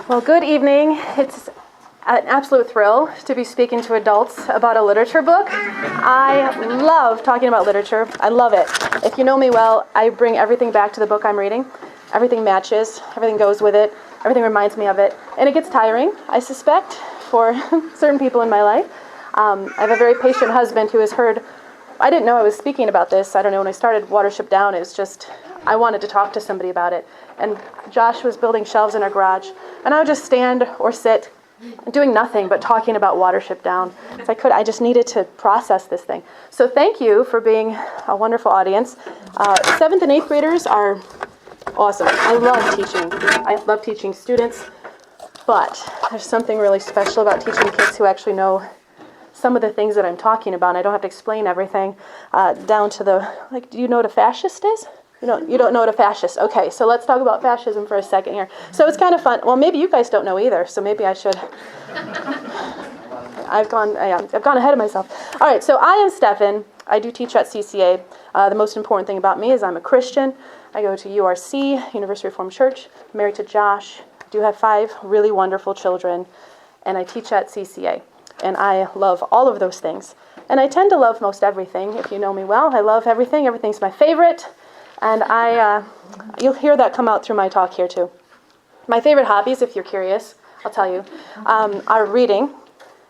Well, good evening. It's an absolute thrill to be speaking to adults about a literature book. I love talking about literature. I love it. If you know me well, I bring everything back to the book I'm reading. Everything matches, everything goes with it, everything reminds me of it. And it gets tiring, I suspect, for certain people in my life. I have a very patient husband who has heard, I didn't know I was speaking about this. I don't know, when I started Watership Down, it was just, I wanted to talk to somebody about it. And Josh was building shelves in our garage, and I would just stand or sit doing nothing but talking about Watership Down. So I just needed to process this thing. So thank you for being a wonderful audience. 7th and 8th graders are awesome. I love teaching students, but there's something really special about teaching kids who actually know some of the things that I'm talking about. And I don't have to explain everything down to the, do you know what a fascist is? You don't know what a fascist. Okay, so let's talk about fascism for a second here. So it's kind of fun. Well, maybe you guys don't know either, so maybe I should. I've gone ahead of myself. All right, so I am Stefan. I do teach at CCA. The most important thing about me is I'm a Christian. I go to URC, University Reformed Church. I'm married to Josh. I do have 5 really wonderful children, and I teach at CCA. And I love all of those things. And I tend to love most everything, if you know me well. I love everything. Everything's my favorite. And you'll hear that come out through my talk here too. My favorite hobbies, if you're curious, I'll tell you, are reading.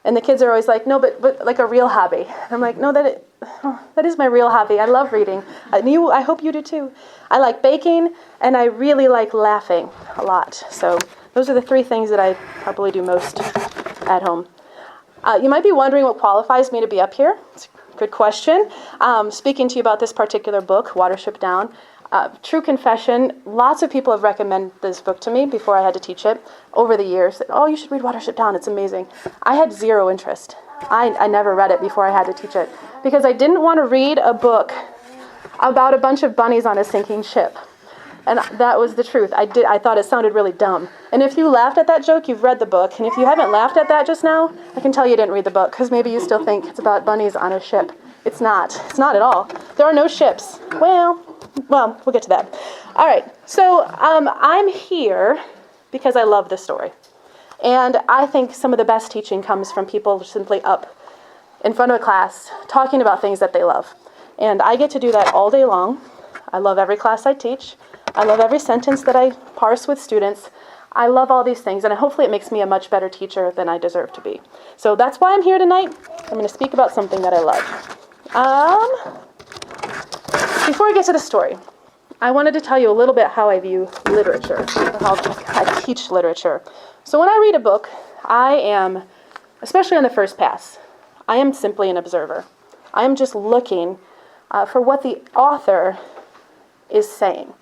And the kids are always like, no, but like a real hobby. I'm like, no, that is my real hobby. I love reading. I hope you do too. I like baking, and I really like laughing a lot. So those are the 3 things that I probably do most at home. You might be wondering what qualifies me to be up here. It's a good question. Speaking to you about this particular book, Watership Down. True confession, lots of people have recommended this book to me before I had to teach it over the years. Oh, you should read Watership Down, it's amazing. I had zero interest. I never read it before I had to teach it because I didn't want to read a book about a bunch of bunnies on a sinking ship. And that was the truth. I thought it sounded really dumb. And if you laughed at that joke, you've read the book. And if you haven't laughed at that just now, I can tell you didn't read the book, because maybe you still think it's about bunnies on a ship. It's not. It's not at all. There are no ships. Well, we'll get to that. All right. So I'm here because I love this story. And I think some of the best teaching comes from people simply up in front of a class talking about things that they love. And I get to do that all day long. I love every class I teach. I love every sentence that I parse with students. I love all these things, and hopefully it makes me a much better teacher than I deserve to be. So that's why I'm here tonight. I'm going to speak about something that I love. Before I get to the story, I wanted to tell you a little bit how I view literature, or how I teach literature. So when I read a book, I am, especially on the first pass, I am simply an observer. I am just looking for what the author is saying.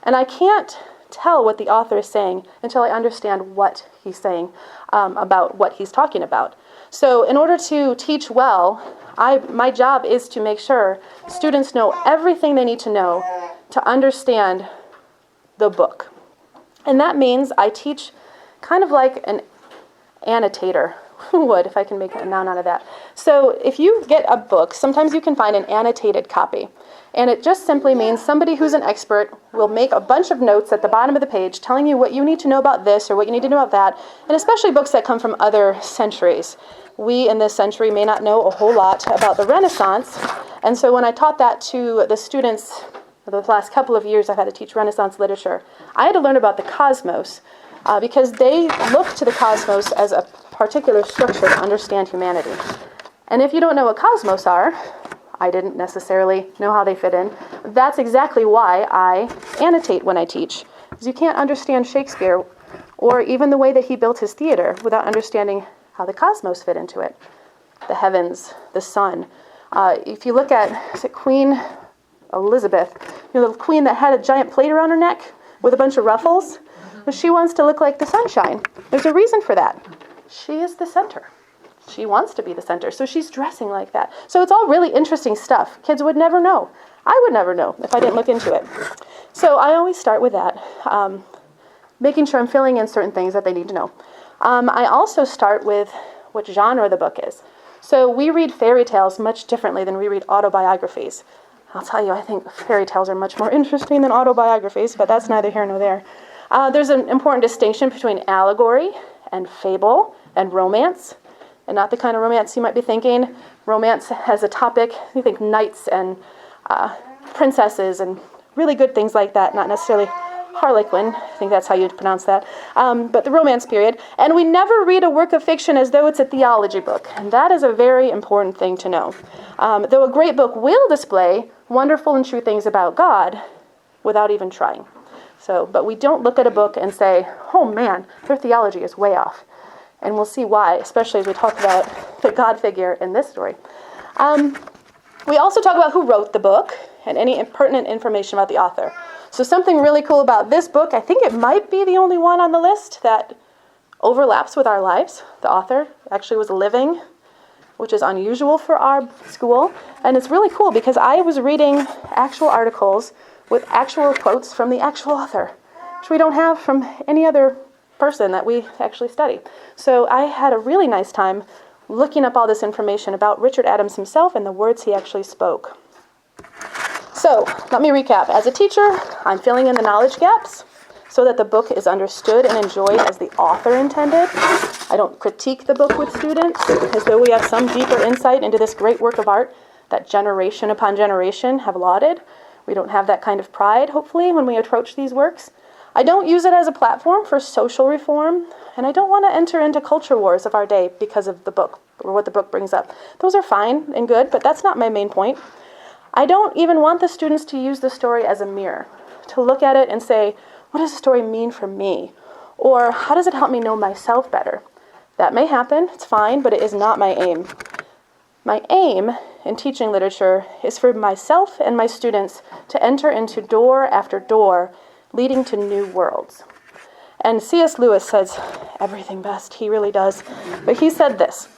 And I can't tell what the author is saying until I understand what he's saying about what he's talking about. So in order to teach well, my job is to make sure students know everything they need to know to understand the book. And that means I teach kind of like an annotator would, if I can make a noun out of that. So if you get a book, sometimes you can find an annotated copy. And it just simply means somebody who's an expert will make a bunch of notes at the bottom of the page telling you what you need to know about this or what you need to know about that, and especially books that come from other centuries. We in this century may not know a whole lot about the Renaissance, and so when I taught that to the students for the last couple of years I've had to teach Renaissance literature, I had to learn about the cosmos because they look to the cosmos as a particular structure to understand humanity. And if you don't know what cosmos are, I didn't necessarily know how they fit in. That's exactly why I annotate when I teach, because you can't understand Shakespeare or even the way that he built his theater without understanding how the cosmos fit into it. The heavens, the sun. If you look at, is it Queen Elizabeth, the queen that had a giant plate around her neck with a bunch of ruffles? Well, she wants to look like the sunshine. There's a reason for that. She is the center. She wants to be the center, so she's dressing like that. So it's all really interesting stuff. Kids would never know. I would never know if I didn't look into it. So I always start with that, making sure I'm filling in certain things that they need to know. I also start with what genre the book is. So we read fairy tales much differently than we read autobiographies. I'll tell you, I think fairy tales are much more interesting than autobiographies, but that's neither here nor there. There's an important distinction between allegory and fable and romance, and not the kind of romance you might be thinking. Romance has a topic, you think knights and princesses and really good things like that, not necessarily Harlequin, I think that's how you'd pronounce that, but the Romance period. And we never read a work of fiction as though it's a theology book, and that is a very important thing to know. Though a great book will display wonderful and true things about God without even trying. But we don't look at a book and say, oh man, their theology is way off. And we'll see why, especially as we talk about the God figure in this story. We also talk about who wrote the book and any pertinent information about the author. So something really cool about this book, I think it might be the only one on the list that overlaps with our lives. The author actually was living, which is unusual for our school. And it's really cool because I was reading actual articles with actual quotes from the actual author, which we don't have from any other person that we actually study. So I had a really nice time looking up all this information about Richard Adams himself and the words he actually spoke. So, let me recap. As a teacher, I'm filling in the knowledge gaps so that the book is understood and enjoyed as the author intended. I don't critique the book with students as though we have some deeper insight into this great work of art that generation upon generation have lauded. We don't have that kind of pride, hopefully, when we approach these works. I don't use it as a platform for social reform, and I don't want to enter into culture wars of our day because of the book or what the book brings up. Those are fine and good, but that's not my main point. I don't even want the students to use the story as a mirror, to look at it and say, what does the story mean for me? Or how does it help me know myself better? That may happen, it's fine, but it is not my aim. My aim in teaching literature is for myself and my students to enter into door after door, leading to new worlds. And C.S. Lewis says everything best, he really does. But he said this,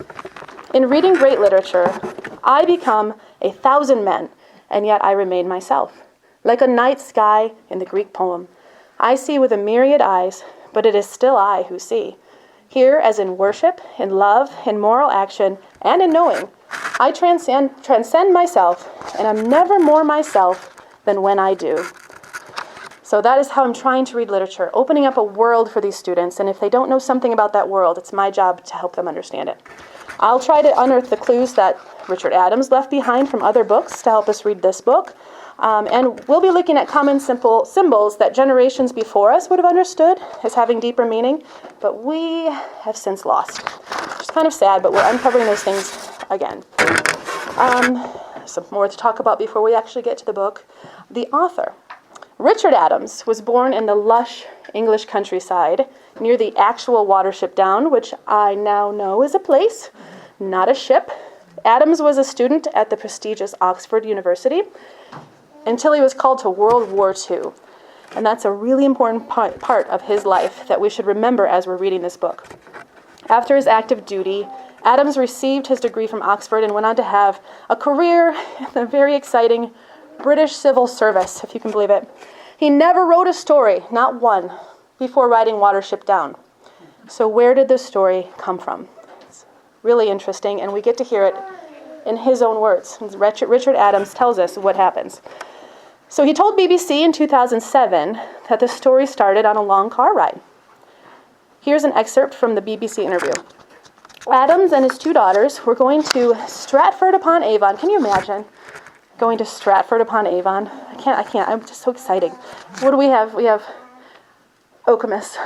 in reading great literature, I become 1,000 men, and yet I remain myself. Like a night sky in the Greek poem, I see with a myriad eyes, but it is still I who see. Here, as in worship, in love, in moral action, and in knowing, I transcend myself, and am never more myself than when I do. So that is how I'm trying to read literature, opening up a world for these students, and if they don't know something about that world, it's my job to help them understand it. I'll try to unearth the clues that Richard Adams left behind from other books to help us read this book. And we'll be looking at common simple symbols that generations before us would have understood as having deeper meaning, but we have since lost. It's kind of sad, but we're uncovering those things again. Some more to talk about before we actually get to the book. The author. Richard Adams was born in the lush English countryside near the actual Watership Down, which I now know is a place, not a ship. Adams was a student at the prestigious Oxford University until he was called to World War II. And that's a really important part of his life that we should remember as we're reading this book. After his active duty, Adams received his degree from Oxford and went on to have a career in the very exciting British civil service, if you can believe it. He never wrote a story, not one, before writing Watership Down. So where did this story come from? It's really interesting, and we get to hear it in his own words. Richard Adams tells us what happens. So he told BBC in 2007 that the story started on a long car ride. Here's an excerpt from the BBC interview. Adams and his two daughters were going to Stratford-upon-Avon. Can you imagine? Going to Stratford-upon-Avon. I can't. I'm just so exciting. What do we have? We have Okemos.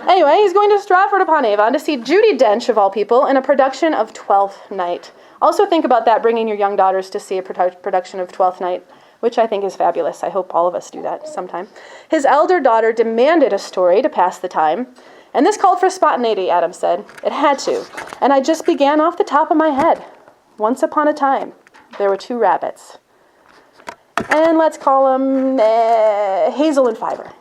Anyway, he's going to Stratford-upon-Avon to see Judi Dench, of all people, in a production of Twelfth Night. Also think about that, bringing your young daughters to see a production of Twelfth Night, which I think is fabulous. I hope all of us do that sometime. His elder daughter demanded a story to pass the time, and this called for spontaneity, Adams said. It had to. And I just began off the top of my head. Once upon a time, there were two rabbits. And let's call them Hazel and Fiver.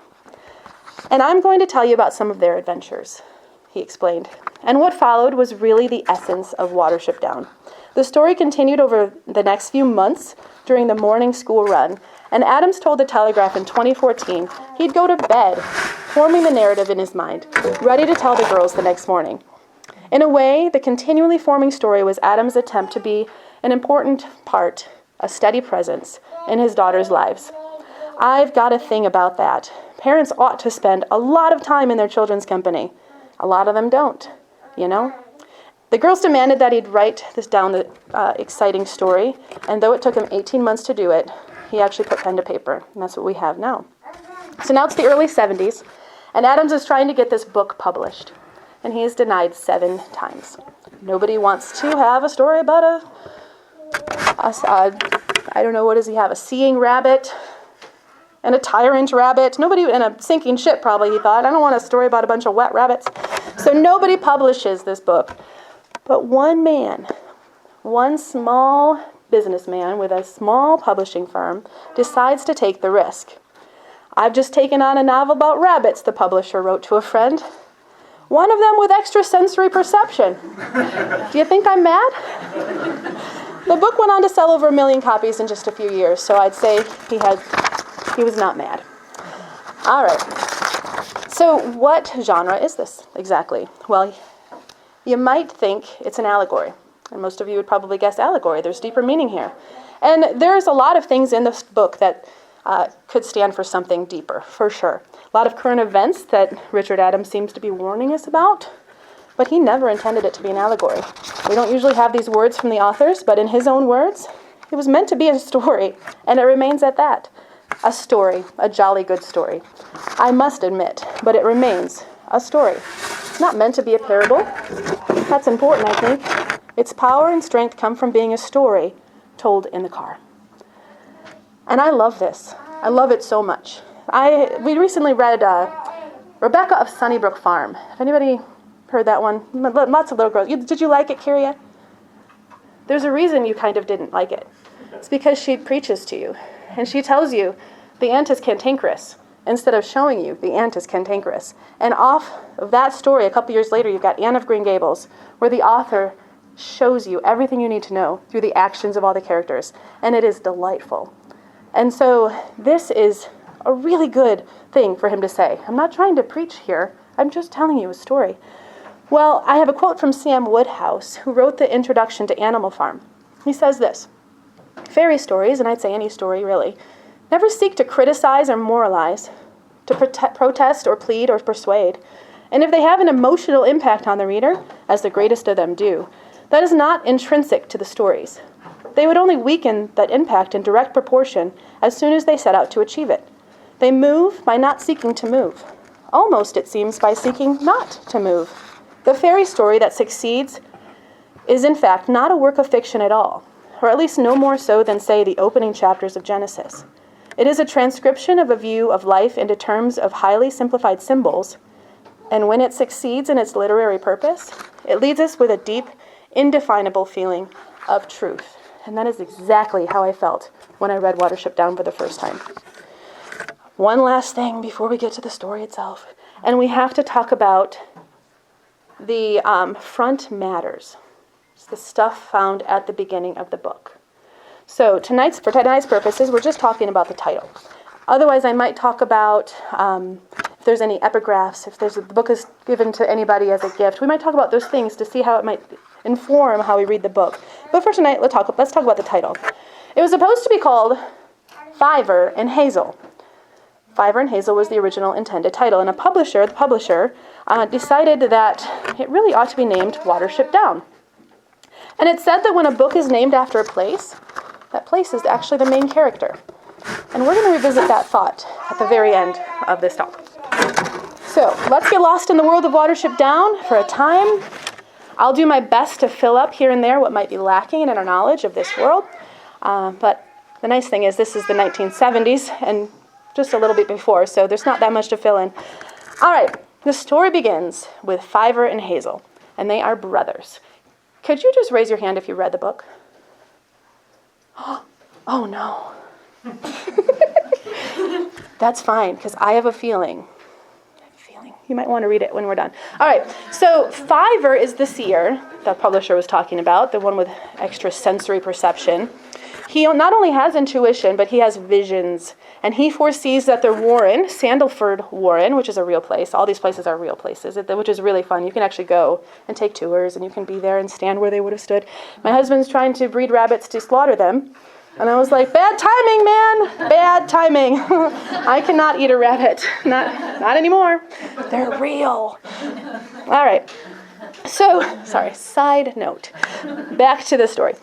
And I'm going to tell you about some of their adventures, he explained. And what followed was really the essence of Watership Down. The story continued over the next few months during the morning school run, and Adams told the Telegraph in 2014 he'd go to bed, forming the narrative in his mind, ready to tell the girls the next morning. In a way, the continually forming story was Adams' attempt to be an important part, a steady presence, in his daughters' lives. I've got a thing about that. Parents ought to spend a lot of time in their children's company. A lot of them don't, you know. The girls demanded that he'd write this down, the exciting story, and though it took him 18 months to do it, he actually put pen to paper, and that's what we have now. So now it's the early 70s, and Adams is trying to get this book published, and he is denied 7 times. Nobody wants to have a story about I don't know, what does he have, a seeing rabbit and a tyrant rabbit. Nobody, in a sinking ship probably, he thought. I don't want a story about a bunch of wet rabbits. So nobody publishes this book. But one man, one small businessman with a small publishing firm, decides to take the risk. I've just taken on a novel about rabbits, the publisher wrote to a friend. One of them with extrasensory perception. Do you think I'm mad? The book went on to sell over 1 million copies in just a few years, so I'd say he was not mad. All right. So what genre is this exactly? Well, you might think it's an allegory, and most of you would probably guess allegory. There's deeper meaning here. And there's a lot of things in this book that could stand for something deeper, for sure. A lot of current events that Richard Adams seems to be warning us about, but he never intended it to be an allegory. We don't usually have these words from the authors, but in his own words, it was meant to be a story, and it remains at that. A story, a jolly good story. I must admit, but it remains a story. It's not meant to be a parable. That's important, I think. Its power and strength come from being a story told in the car. And I love this. I love it so much. We recently read Rebecca of Sunnybrook Farm. Have anybody heard that one? Lots of little girls. Did you like it, Kyria? There's a reason you kind of didn't like it. It's because she preaches to you. And she tells you the ant is cantankerous, instead of showing you the ant is cantankerous. And off of that story, a couple years later, you've got Anne of Green Gables, where the author shows you everything you need to know through the actions of all the characters. And it is delightful. And so this is a really good thing for him to say. I'm not trying to preach here. I'm just telling you a story. Well, I have a quote from Sam Woodhouse, who wrote the introduction to Animal Farm. He says this: fairy stories, and I'd say any story really, never seek to criticize or moralize, to protest or plead or persuade. And if they have an emotional impact on the reader, as the greatest of them do, that is not intrinsic to the stories. They would only weaken that impact in direct proportion as soon as they set out to achieve it. They move by not seeking to move. Almost, it seems, by seeking not to move. The fairy story that succeeds is, in fact, not a work of fiction at all, or at least no more so than, say, the opening chapters of Genesis. It is a transcription of a view of life into terms of highly simplified symbols, and when it succeeds in its literary purpose, it leaves us with a deep, indefinable feeling of truth. And that is exactly how I felt when I read Watership Down for the first time. One last thing before we get to the story itself, and we have to talk about the front matters. It's the stuff found at the beginning of the book. So for tonight's purposes, we're just talking about the title. Otherwise, I might talk about if there's any epigraphs, if the book is given to anybody as a gift. We might talk about those things to see how it might inform how we read the book. But for tonight, let's talk about the title. It was supposed to be called Fiver and Hazel. Fiver and Hazel was the original intended title, and the publisher decided that it really ought to be named Watership Down. And it's said that when a book is named after a place, that place is actually the main character. And we're going to revisit that thought at the very end of this talk. So, let's get lost in the world of Watership Down for a time. I'll do my best to fill up here and there what might be lacking in our knowledge of this world. But the nice thing is this is the 1970s and just a little bit before, so there's not that much to fill in. All right, the story begins with Fiver and Hazel, and they are brothers. Could you just raise your hand if you read the book? Oh, no. That's fine, because I have a feeling. You might want to read it when we're done. All right, so Fiver is the seer the publisher was talking about, the one with extrasensory perception. He not only has intuition, but he has visions. And he foresees that the Warren, Sandalford Warren, which is a real place, all these places are real places, which is really fun. You can actually go and take tours, and you can be there and stand where they would have stood. My husband's trying to breed rabbits to slaughter them, And I was like, bad timing, man, bad timing. I cannot eat a rabbit, not anymore. They're real. All right. So, side note. Back to the story.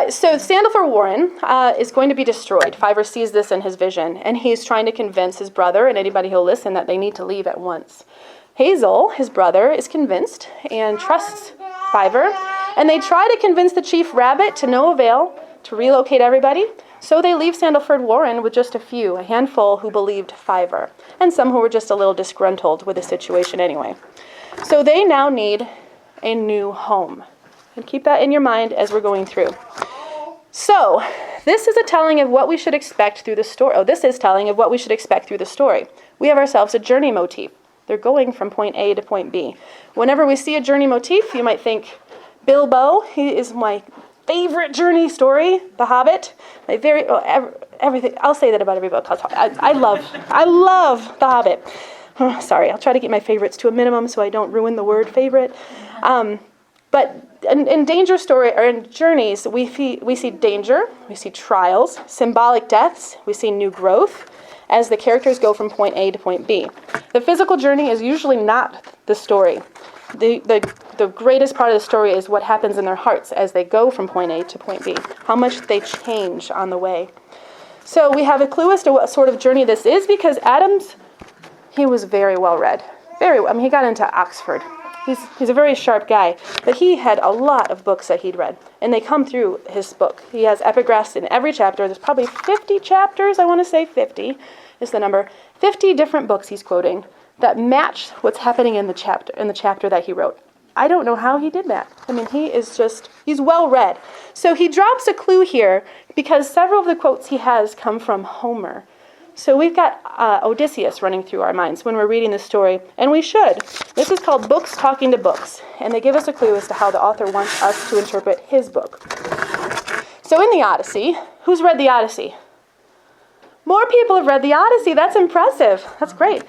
So Sandalford Warren is going to be destroyed. Fiver sees this in his vision, and he's trying to convince his brother and anybody who'll listen that they need to leave at once. Hazel, his brother, is convinced and trusts Fiver, and they try to convince the chief rabbit to no avail to relocate everybody. So they leave Sandalford Warren with just a handful who believed Fiver, and some who were just a little disgruntled with the situation anyway. So they now need a new home. And keep that in your mind as we're going through. So, this is a telling of what we should expect through the story. This is telling of what we should expect through the story. We have ourselves a journey motif. They're going from point A to point B. Whenever we see a journey motif, you might think, Bilbo, he is my favorite journey story, The Hobbit. Everything. I'll say that about every book. I love The Hobbit. Sorry, I'll try to keep my favorites to a minimum so I don't ruin the word favorite. But in danger story or in journeys, we see danger, we see trials, symbolic deaths, we see new growth as the characters go from point A to point B. The physical journey is usually not the story. The greatest part of the story is what happens in their hearts as they go from point A to point B, how much they change on the way. So we have a clue as to what sort of journey this is because Adams, he was very well read. He got into Oxford. He's a very sharp guy, but he had a lot of books that he'd read, and they come through his book. He has epigraphs in every chapter. There's probably 50 chapters, I want to say 50 is the number. 50 different books he's quoting that match what's happening in the chapter that he wrote. I don't know how he did that. I mean, he's well read. So he drops a clue here because several of the quotes he has come from Homer. So we've got Odysseus running through our minds when we're reading this story, and we should. This is called Books Talking to Books, and they give us a clue as to how the author wants us to interpret his book. So in the Odyssey, who's read the Odyssey? More people have read the Odyssey. That's impressive. That's great.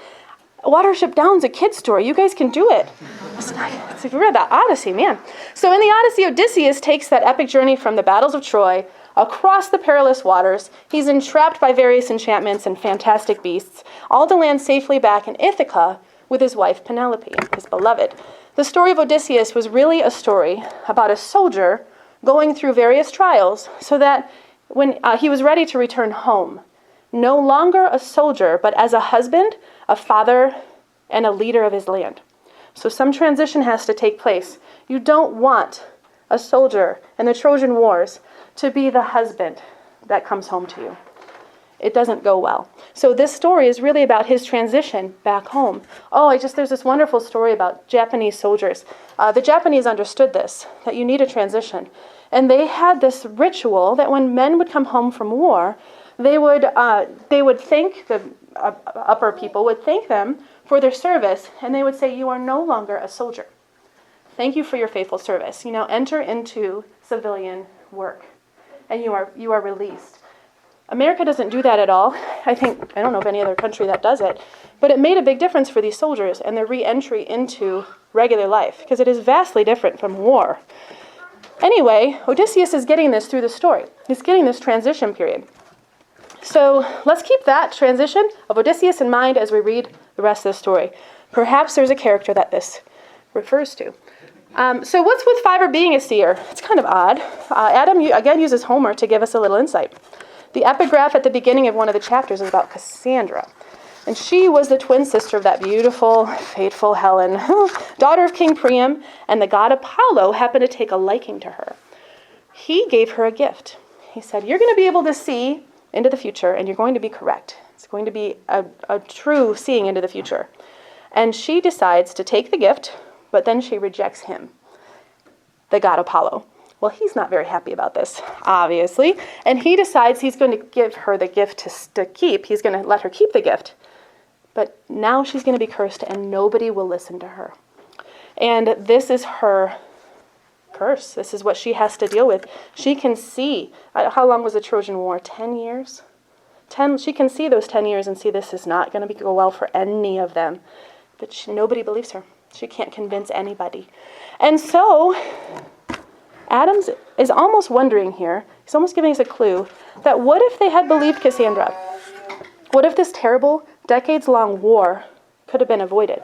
Watership Down's a kid's story. You guys can do it. If you read the Odyssey, man. So in the Odyssey, Odysseus takes that epic journey from the battles of Troy across the perilous waters. He's entrapped by various enchantments and fantastic beasts, all to land safely back in Ithaca with his wife Penelope, his beloved. The story of Odysseus was really a story about a soldier going through various trials so that when he was ready to return home, no longer a soldier, but as a husband, a father, and a leader of his land. So some transition has to take place. You don't want a soldier in the Trojan Wars to be the husband that comes home to you. It doesn't go well. So this story is really about his transition back home. There's this wonderful story about Japanese soldiers. The Japanese understood this, that you need a transition. And they had this ritual that when men would come home from war, they would thank the upper people would thank them for their service, and they would say, "You are no longer a soldier. Thank you for your faithful service. You now enter into civilian work, and you are released." America doesn't do that at all. I don't know of any other country that does it, but it made a big difference for these soldiers and their re-entry into regular life, because it is vastly different from war. Anyway, Odysseus is getting this through the story. He's getting this transition period. So let's keep that transition of Odysseus in mind as we read the rest of the story. Perhaps there's a character that this refers to. So what's with Fiver being a seer? It's kind of odd. Adam, again, uses Homer to give us a little insight. The epigraph at the beginning of one of the chapters is about Cassandra. And she was the twin sister of that beautiful, faithful Helen, daughter of King Priam, and the god Apollo happened to take a liking to her. He gave her a gift. He said, "You're going to be able to see into the future, and you're going to be correct. It's going to be a true seeing into the future." And she decides to take the gift, but then she rejects him, the god Apollo. Well, he's not very happy about this, obviously, and he decides he's going to give her the gift to keep. He's going to let her keep the gift, but now she's going to be cursed, and nobody will listen to her. And this is her curse. This is what she has to deal with. She can see, how long was the Trojan War? 10 years? She can see those 10 years and see this is not going to go well for any of them. But nobody believes her. She can't convince anybody. And so Adams is almost wondering here, he's almost giving us a clue, that what if they had believed Cassandra? What if this terrible, decades-long war could have been avoided?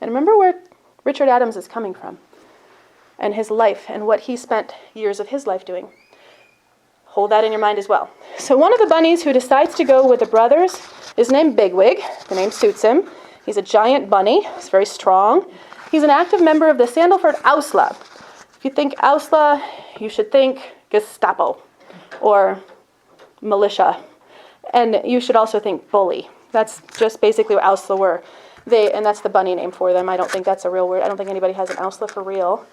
And remember where Richard Adams is coming from, and his life, and what he spent years of his life doing. Hold that in your mind as well. So one of the bunnies who decides to go with the brothers is named Bigwig. The name suits him. He's a giant bunny. He's very strong. He's an active member of the Sandalford Ausla. If you think Ausla, you should think Gestapo or militia. And you should also think bully. That's just basically what Ausla were. And that's the bunny name for them. I don't think that's a real word. I don't think anybody has an Ausla for real.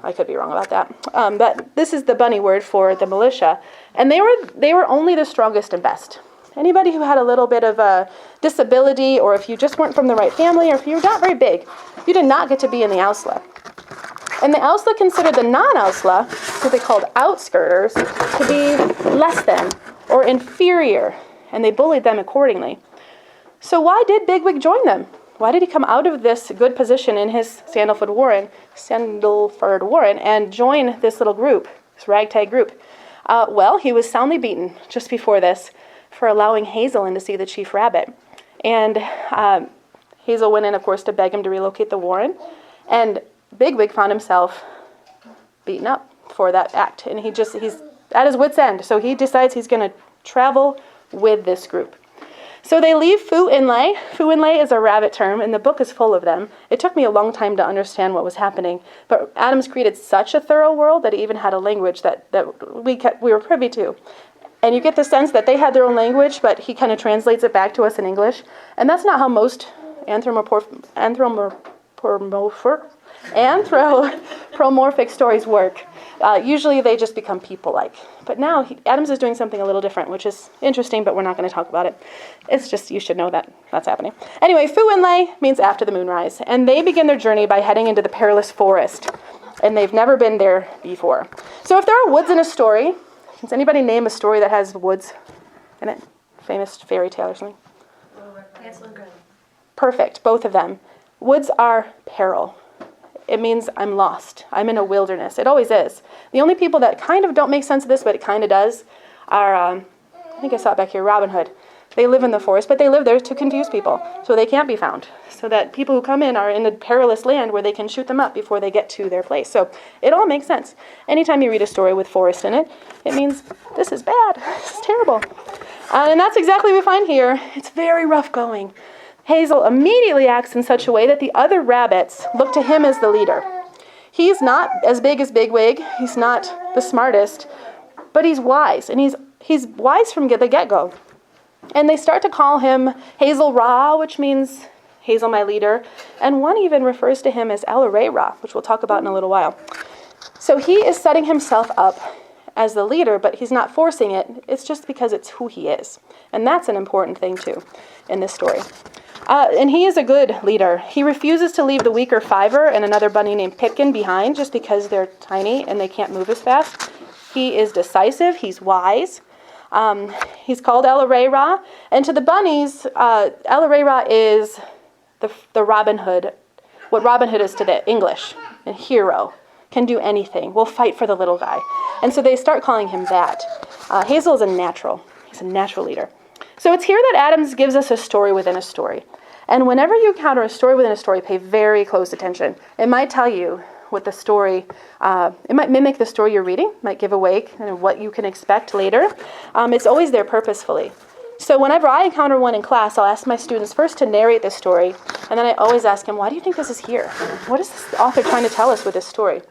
I could be wrong about that. But this is the bunny word for the militia. And they were only the strongest and best. Anybody who had a little bit of a disability, or if you just weren't from the right family, or if you were not very big, you did not get to be in the Ausla. And the Ausla considered the non-Ausla, who they called outskirters, to be less than or inferior, and they bullied them accordingly. So why did Bigwig join them? Why did he come out of this good position in his Sandalford Warren and join this little group, this ragtag group? Well, he was soundly beaten just before this for allowing Hazel in to see the chief rabbit. And Hazel went in, of course, to beg him to relocate the warren. And Bigwig found himself beaten up for that act. And he's at his wit's end. So he decides he's going to travel with this group. So they leave Fu Inlay. Fu Inlay is a rabbit term, and the book is full of them. It took me a long time to understand what was happening, but Adams created such a thorough world that he even had a language that we were privy to. And you get the sense that they had their own language, but he kind of translates it back to us in English. And that's not how most anthropomorphic stories work. Usually they just become people-like. But now Adams is doing something a little different, which is interesting, but we're not going to talk about it. It's just, you should know that that's happening. Anyway, Fu Inlay means after the moonrise, and they begin their journey by heading into the perilous forest, and they've never been there before. So if there are woods in a story, does anybody name a story that has woods in it? Famous fairy tale or something? Hansel and Gretel. Perfect, both of them. Woods are peril. It means I'm lost. I'm in a wilderness. It always is. The only people that kind of don't make sense of this, but it kind of does, are, I think I saw it back here, Robin Hood. They live in the forest, but they live there to confuse people, so they can't be found. So that people who come in are in a perilous land where they can shoot them up before they get to their place. So it all makes sense. Anytime you read a story with forest in it, it means this is bad. This is terrible. And that's exactly what we find here. It's very rough going. Hazel immediately acts in such a way that the other rabbits look to him as the leader. He's not as big as Bigwig. He's not the smartest, but he's wise, and he's wise from the get-go. And they start to call him Hazel Ra, which means Hazel, my leader, and one even refers to him as El-Re Ra, which we'll talk about in a little while. So he is setting himself up as the leader, but he's not forcing it. It's just because it's who he is. And that's an important thing, too, in this story. And he is a good leader. He refuses to leave the weaker Fiver and another bunny named Pipkin behind just because they're tiny and they can't move as fast. He is decisive. He's wise. He's called El-Re Ra. And to the bunnies, El-Re Ra is the Robin Hood, what Robin Hood is to the English, a hero. Can do anything. Will fight for the little guy. And so they start calling him that. Hazel is a natural. He's a natural leader. So it's here that Adams gives us a story within a story. And whenever you encounter a story within a story, pay very close attention. It might tell you what the story, it might mimic the story you're reading, might give away kind of what you can expect later. It's always there purposefully. So whenever I encounter one in class, I'll ask my students first to narrate the story, and then I always ask them, why do you think this is here? What is this author trying to tell us with this story?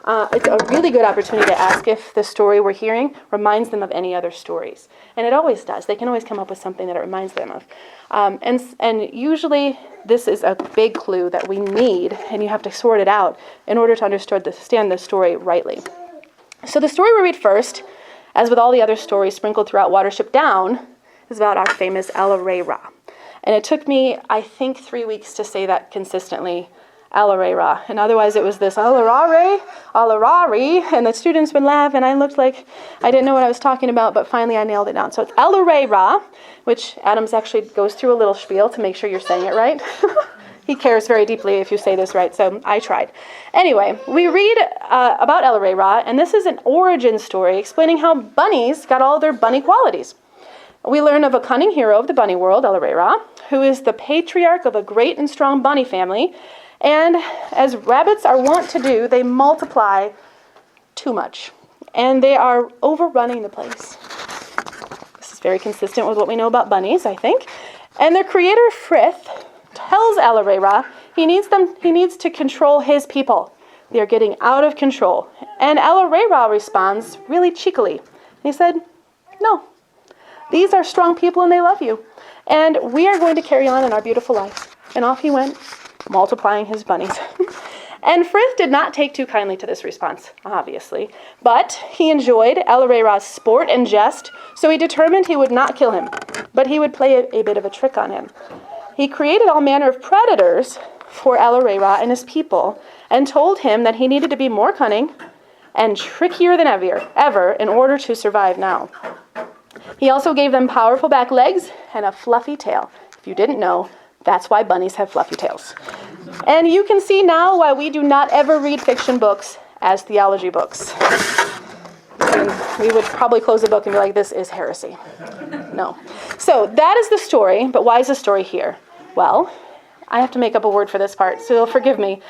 It's a really good opportunity to ask if the story we're hearing reminds them of any other stories. And it always does. They can always come up with something that it reminds them of. And usually this is a big clue that we need, and you have to sort it out in order to understand the story rightly. So the story we read first, as with all the other stories sprinkled throughout Watership Down, is about our famous El-Re Ra. And it took me, I think, 3 weeks to say that consistently, El-Re Ra. And otherwise it was this El-Ra-Re, El-Ra-Re, and the students would laugh, and I looked like I didn't know what I was talking about, but finally I nailed it down. So it's El-Re Ra, which Adams actually goes through a little spiel to make sure you're saying it right. He cares very deeply if you say this right, so I tried. Anyway, we read about El Rey Ra, and this is an origin story explaining how bunnies got all their bunny qualities. We learn of a cunning hero of the bunny world, El Rey Ra, who is the patriarch of a great and strong bunny family, and as rabbits are wont to do, they multiply too much, and they are overrunning the place. This is very consistent with what we know about bunnies, I think. And their creator, Frith, tells El Rey Ra he needs to control his people. They are getting out of control. And El Rey Ra responds really cheekily. He said, no, these are strong people and they love you. And we are going to carry on in our beautiful life. And off he went, multiplying his bunnies. And Frith did not take too kindly to this response, obviously. But he enjoyed El Rey Ra's sport and jest, so he determined he would not kill him, but he would play a bit of a trick on him. He created all manner of predators for El Rey Ra and his people, and told him that he needed to be more cunning and trickier than ever in order to survive now. He also gave them powerful back legs and a fluffy tail. If you didn't know, that's why bunnies have fluffy tails. And you can see now why we do not ever read fiction books as theology books. And we would probably close the book and be like, this is heresy. No. So that is the story, but why is the story here? Well, I have to make up a word for this part, so you'll forgive me.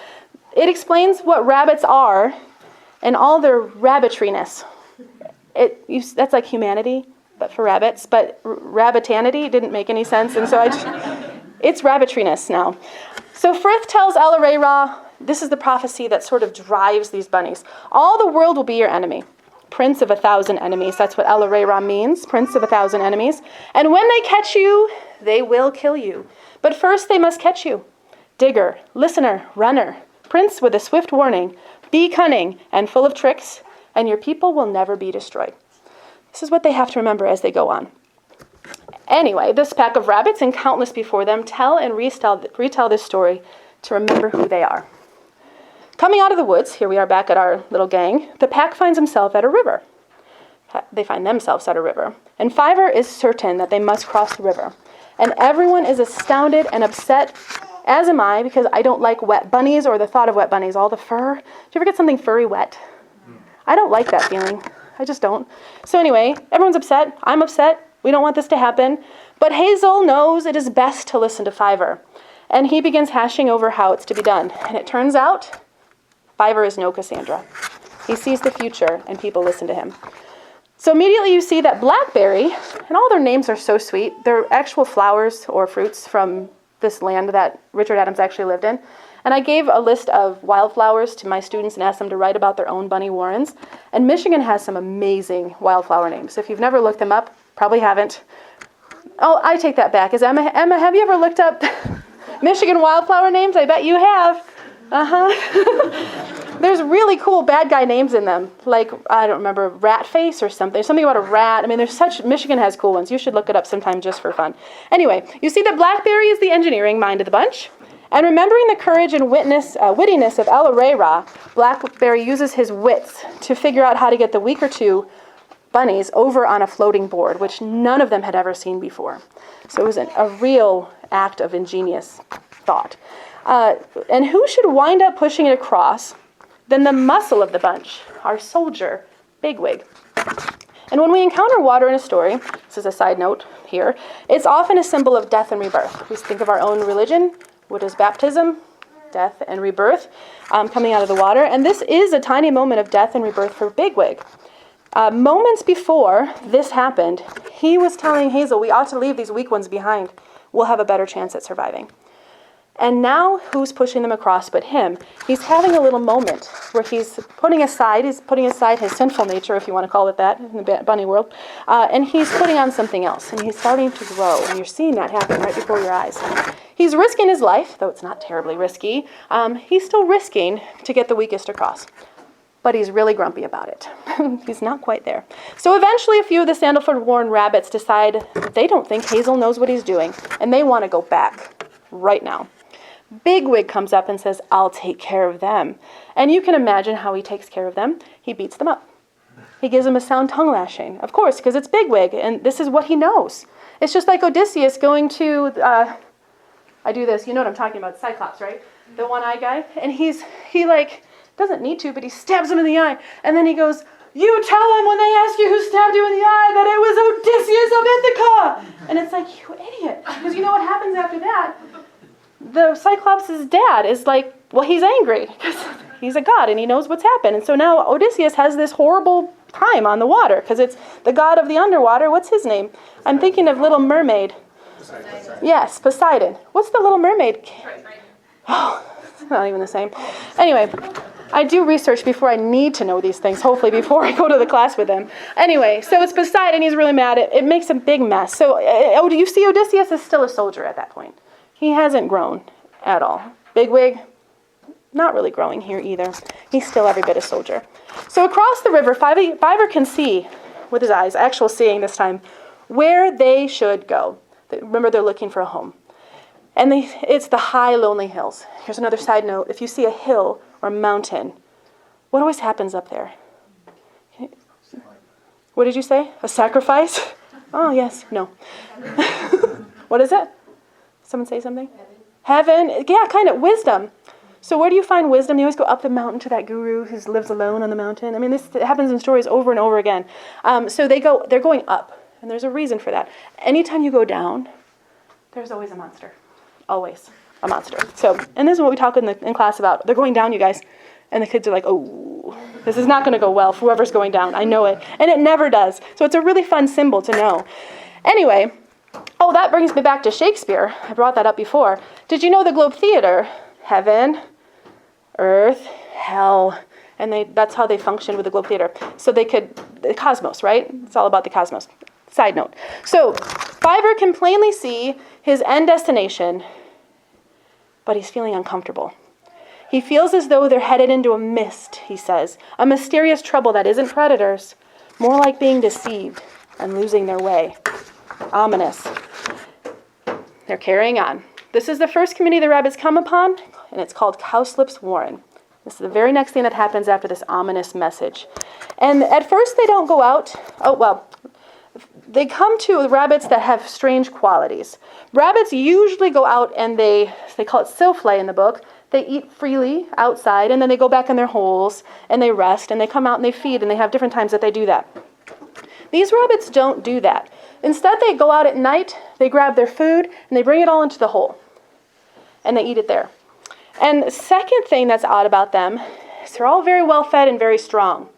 It explains what rabbits are and all their rabbitriness. That's like humanity, but for rabbits. But rabbitanity didn't make any sense, and so it's rabbitriness now. So Frith tells El Rey Ra, this is the prophecy that sort of drives these bunnies. All the world will be your enemy. Prince of 1,000 enemies. That's what El Rey Ra means, prince of 1,000 enemies. And when they catch you, they will kill you. But first they must catch you. Digger, listener, runner, prince with a swift warning, be cunning and full of tricks, and your people will never be destroyed. This is what they have to remember as they go on. Anyway, this pack of rabbits and countless before them tell and retell this story to remember who they are. Coming out of the woods, here we are back at our little gang, the pack finds himself at a river. They find themselves at a river. And Fiver is certain that they must cross the river. And everyone is astounded and upset, as am I, because I don't like wet bunnies or the thought of wet bunnies, all the fur. Do you ever get something furry wet? I don't like that feeling. I just don't. So anyway, everyone's upset. I'm upset. We don't want this to happen. But Hazel knows it is best to listen to Fiver. And he begins hashing over how it's to be done. And it turns out, Fiver is no Cassandra. He sees the future, and people listen to him. So immediately you see that blackberry, and all their names are so sweet. They're actual flowers or fruits from this land that Richard Adams actually lived in. And I gave a list of wildflowers to my students and asked them to write about their own bunny warrens. And Michigan has some amazing wildflower names. If you've never looked them up, probably haven't. Oh, I take that back. Emma, have you ever looked up Michigan wildflower names? I bet you have. There's really cool bad guy names in them. Like, I don't remember, rat face or something. There's something about a rat. I mean, Michigan has cool ones. You should look it up sometime just for fun. Anyway, you see that blackberry is the engineering mind of the bunch. And remembering the courage and wittiness of El Rey Ra, Blackberry uses his wits to figure out how to get the weaker two bunnies over on a floating board, which none of them had ever seen before. So it was a real act of ingenious thought. And who should wind up pushing it across than the muscle of the bunch, our soldier, Bigwig. And when we encounter water in a story, this is a side note here, it's often a symbol of death and rebirth. We think of our own religion. What is baptism? Death and rebirth, coming out of the water. And this is a tiny moment of death and rebirth for Bigwig. Moments before this happened, he was telling Hazel, we ought to leave these weak ones behind. We'll have a better chance at surviving. And now, who's pushing them across but him? He's having a little moment where he's putting aside his sinful nature, if you want to call it that, in the bunny world, and he's putting on something else, and he's starting to grow, and you're seeing that happen right before your eyes. He's risking his life, though it's not terribly risky. He's still risking to get the weakest across. But he's really grumpy about it. He's not quite there. So eventually a few of the Sandalford-Warren rabbits decide they don't think Hazel knows what he's doing, and they want to go back right now. Bigwig comes up and says, I'll take care of them. And you can imagine how he takes care of them. He beats them up. He gives them a sound tongue lashing. Of course, because it's Bigwig, and this is what he knows. It's just like Odysseus going to I do this. You know what I'm talking about, Cyclops, right? The one-eyed guy. And he doesn't need to, but he stabs him in the eye. And then he goes, you tell them when they ask you who stabbed you in the eye that it was Odysseus of Ithaca. And it's like, you idiot. Because you know what happens after that? The Cyclops' dad is like, well, he's angry because he's a god and he knows what's happened. And so now Odysseus has this horrible time on the water because it's the god of the underwater. What's his name? I'm thinking of Little Mermaid. Poseidon. Yes, Poseidon. What's the Little Mermaid? Oh, it's not even the same. Anyway, I do research before I need to know these things, hopefully before I go to the class with them. Anyway, so it's Poseidon. He's really mad. It makes a big mess. So you see Odysseus is still a soldier at that point. He hasn't grown at all. Bigwig, not really growing here either. He's still every bit a soldier. So across the river, Fiverr can see with his eyes, actual seeing this time, where they should go. Remember, they're looking for a home. And it's the high, lonely hills. Here's another side note. If you see a hill or a mountain, what always happens up there? What did you say? A sacrifice? Oh, yes. No. What is it? Someone say something? Heaven. Yeah, kind of. Wisdom. So where do you find wisdom? You always go up the mountain to that guru who lives alone on the mountain. I mean, this happens in stories over and over again. So they're going up, and there's a reason for that. Anytime you go down, there's always a monster. Always a monster. So, and this is what we talk in class about. They're going down, you guys. And the kids are like, oh, this is not going to go well for whoever's going down. I know it. And it never does. So it's a really fun symbol to know. Anyway, that brings me back to Shakespeare. I brought that up before. Did you know the Globe Theater? Heaven, earth, hell. And that's how they function with the Globe Theater. So the cosmos, right? It's all about the cosmos. Side note. So Fiverr can plainly see his end destination, but he's feeling uncomfortable. He feels as though they're headed into a mist, he says. A mysterious trouble that isn't predators, more like being deceived and losing their way. Ominous. They're carrying on. This is the first community the rabbits come upon, and it's called Cowslip's Warren. This is the very next thing that happens after this ominous message. And at first they don't go out. They come to rabbits that have strange qualities. Rabbits usually go out and they call it sylphlay in the book. They eat freely outside, and then they go back in their holes, and they rest, and they come out and they feed, and they have different times that they do that. These rabbits don't do that. Instead, they go out at night, they grab their food, and they bring it all into the hole, and they eat it there. And the second thing that's odd about them is they're all very well fed and very strong.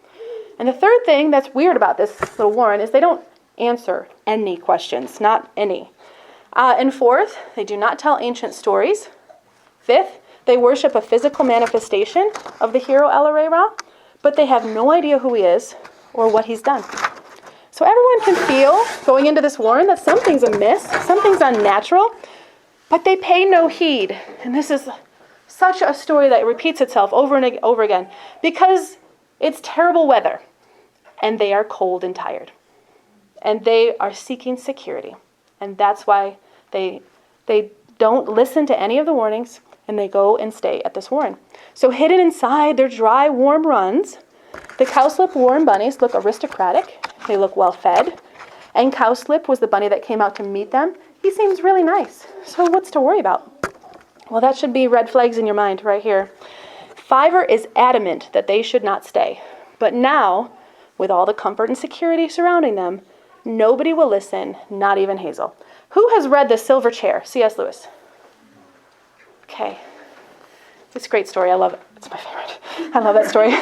And the third thing that's weird about this little warren is they don't answer any questions, not any. And fourth, they do not tell ancient stories. Fifth, they worship a physical manifestation of the hero El Ra, but they have no idea who he is or what he's done. So everyone can feel, going into this warren, that something's amiss, something's unnatural, but they pay no heed. And this is such a story that repeats itself over and over again, because it's terrible weather, and they are cold and tired. And they are seeking security. And that's why they don't listen to any of the warnings, and they go and stay at this warren. So hidden inside their dry, warm runs, the Cowslip Warren bunnies look aristocratic. They look well-fed. And Cowslip was the bunny that came out to meet them. He seems really nice. So what's to worry about? Well, that should be red flags in your mind right here. Fiverr is adamant that they should not stay. But now, with all the comfort and security surrounding them, nobody will listen, not even Hazel. Who has read The Silver Chair? C.S. Lewis. Okay. It's a great story. I love it. It's my favorite. I love that story.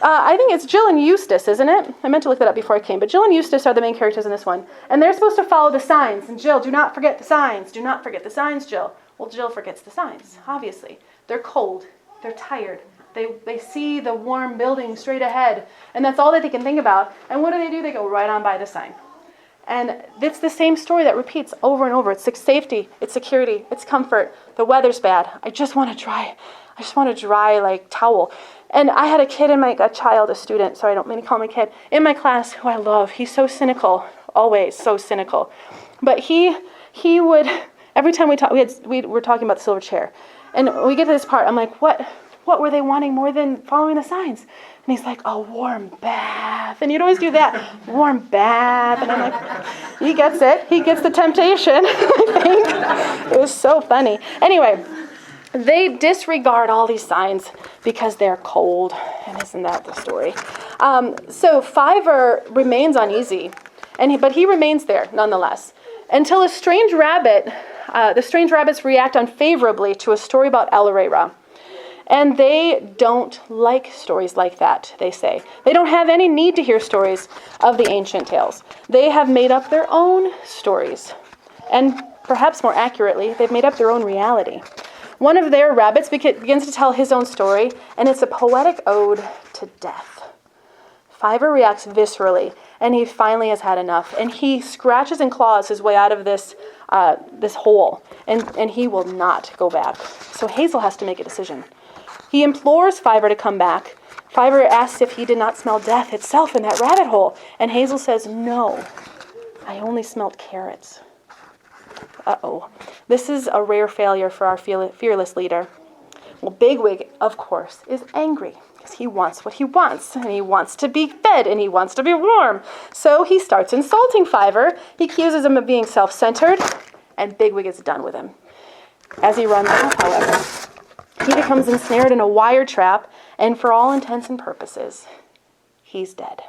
I think it's Jill and Eustace, isn't it? I meant to look that up before I came, but Jill and Eustace are the main characters in this one. And they're supposed to follow the signs. And Jill, do not forget the signs. Do not forget the signs, Jill. Well, Jill forgets the signs, obviously. They're cold. They're tired. They see the warm building straight ahead, and that's all that they can think about. And what do? They go right on by the sign. And it's the same story that repeats over and over. It's safety, it's security, it's comfort. The weather's bad. I just want a dry like towel. And I had a student, sorry, I don't mean to call him a kid, in my class who I love. He's so cynical, always so cynical. But he would, every time we talk, we were talking about the silver chair. And we get to this part, I'm like, what what were they wanting more than following the signs? And he's like, a warm bath. And you'd always do that, warm bath. And I'm like, he gets it. He gets the temptation, I think. It was so funny. Anyway, they disregard all these signs because they're cold. And isn't that the story? So Fiver remains uneasy, but he remains there nonetheless, until a strange rabbit, the strange rabbits react unfavorably to a story about El Herrera. And they don't like stories like that, they say. They don't have any need to hear stories of the ancient tales. They have made up their own stories. And perhaps more accurately, they've made up their own reality. One of their rabbits begins to tell his own story, and it's a poetic ode to death. Fiver reacts viscerally, and he finally has had enough. And he scratches and claws his way out of this hole, and he will not go back. So Hazel has to make a decision. He implores Fiver to come back. Fiver asks if he did not smell death itself in that rabbit hole. And Hazel says, no, I only smelled carrots. Uh-oh. This is a rare failure for our fearless leader. Well, Bigwig, of course, is angry because he wants what he wants. And he wants to be fed, and he wants to be warm. So he starts insulting Fiver. He accuses him of being self-centered, and Bigwig is done with him. As he runs off, however, he becomes ensnared in a wire trap, and for all intents and purposes, he's dead.